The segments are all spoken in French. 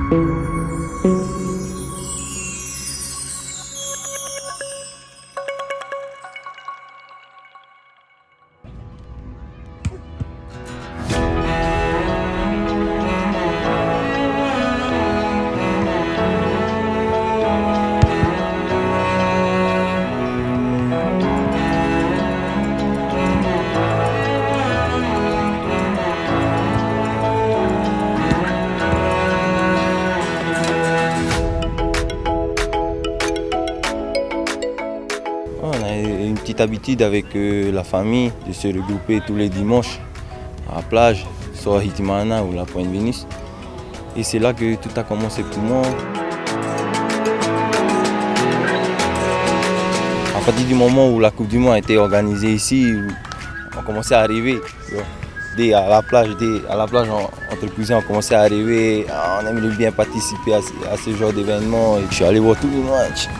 On a une petite habitude avec la famille de se regrouper tous les dimanches à la plage, soit à Hitimana ou la Pointe Vénus. Et c'est là que tout a commencé pour moi. À partir du moment où la Coupe du Monde a été organisée ici, on commençait à arriver. Dès à la plage, entre cousins, on commençait à arriver. On aimerait bien participer à ce genre d'événements. Je suis allé voir tous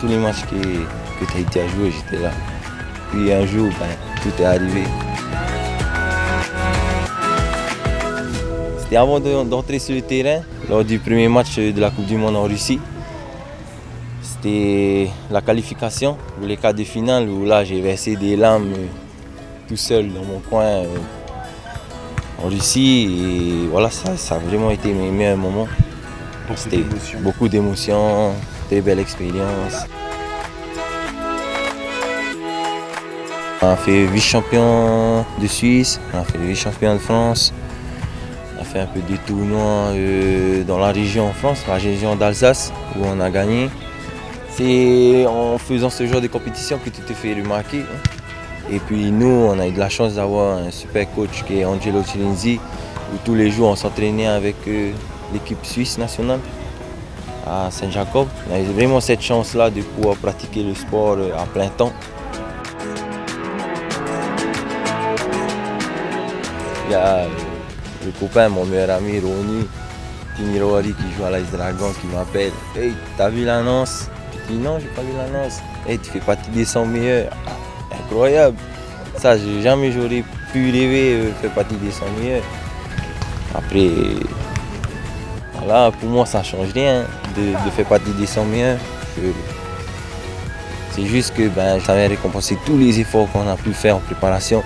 les matchs que Tahiti a joué, j'étais là. Puis un jour, tout est arrivé. C'était avant d'entrer sur le terrain, lors du premier match de la Coupe du Monde en Russie. C'était la qualification pour les quarts de finale où là j'ai versé des larmes tout seul dans mon coin en Russie. Et voilà, ça a vraiment été mes meilleurs moments. C'était beaucoup d'émotions, très belle expérience. On a fait vice-champion de Suisse, on a fait vice-champion de France, on a fait un peu de tournois dans la région en France, la région d'Alsace où on a gagné. C'est en faisant ce genre de compétition que tu te fais remarquer. Et puis nous, on a eu de la chance d'avoir un super coach qui est Angelo Cilenzi, où tous les jours on s'entraînait avec l'équipe suisse nationale à Saint-Jacob. On a eu vraiment cette chance-là de pouvoir pratiquer le sport à plein temps. Il y a le copain, mon meilleur ami Roni Tiniroari qui joue à l'Ice Dragon qui m'appelle. Hey, t'as vu l'annonce? Je dis non, j'ai pas vu l'annonce. Hey, tu fais partie des 100 meilleurs. Ah, incroyable. Ça, jamais j'aurais pu rêver de faire partie des 100 meilleurs. Après, voilà, pour moi ça change rien de faire partie des 100 meilleurs. C'est juste que ça vient récompenser tous les efforts qu'on a pu faire en préparation.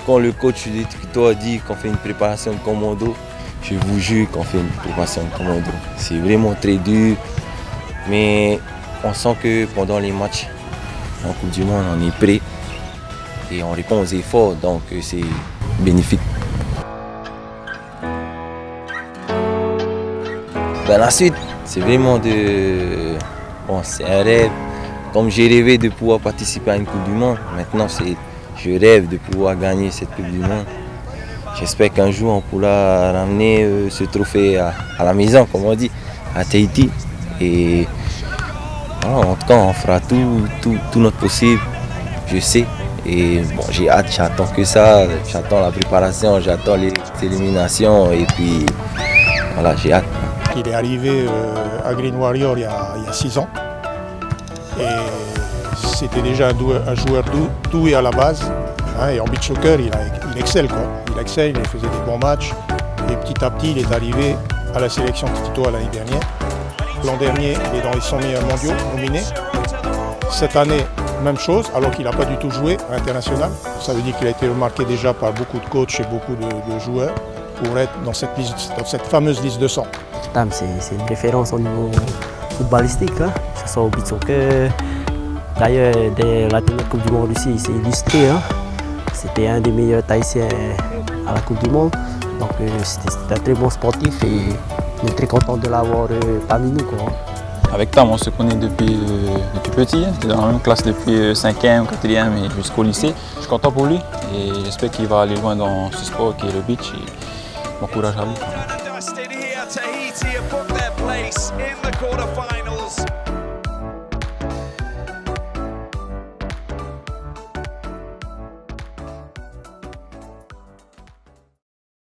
Quand le coach de Trito dit qu'on fait une préparation de commando, je vous jure qu'on fait une préparation de commando. C'est vraiment très dur, mais on sent que pendant les matchs en Coupe du Monde, on est prêt et on répond aux efforts, donc c'est bénéfique. La suite, c'est vraiment c'est un rêve. Comme j'ai rêvé de pouvoir participer à une Coupe du Monde, maintenant je rêve de pouvoir gagner cette Coupe du Monde. J'espère qu'un jour on pourra ramener ce trophée à la maison, comme on dit, à Tahiti. Et voilà, en tout cas, on fera tout notre possible, je sais. Et bon, j'ai hâte, j'attends que ça, j'attends la préparation, j'attends les éliminations et puis voilà, j'ai hâte. Il est arrivé à Green Warrior il y a 6 ans. Et c'était déjà un joueur doué à la base. Hein, et en beach soccer, il excelle, quoi. Il excelle, il faisait des bons matchs. Et petit à petit, il est arrivé à la sélection Tito l'année dernière. L'an dernier, il est dans les 100 meilleurs mondiaux nominés. Cette année, même chose, alors qu'il n'a pas du tout joué à l'international. Ça veut dire qu'il a été remarqué déjà par beaucoup de coachs et beaucoup de joueurs pour être dans cette fameuse liste de 100. Tam, c'est une référence au niveau footballistique, hein, que ce soit au beach soccer. D'ailleurs, dès la dernière Coupe du Monde Russie, il s'est illustré. Hein. C'était un des meilleurs Tahitiens à la Coupe du Monde. Donc c'était un très bon sportif et on est très content de l'avoir parmi nous, quoi. Avec Tam, on se connaît depuis petit. On était dans la même classe depuis 5e, 4e et jusqu'au lycée. Je suis content pour lui et j'espère qu'il va aller loin dans ce sport qui est le beach. Et bon courage à lui.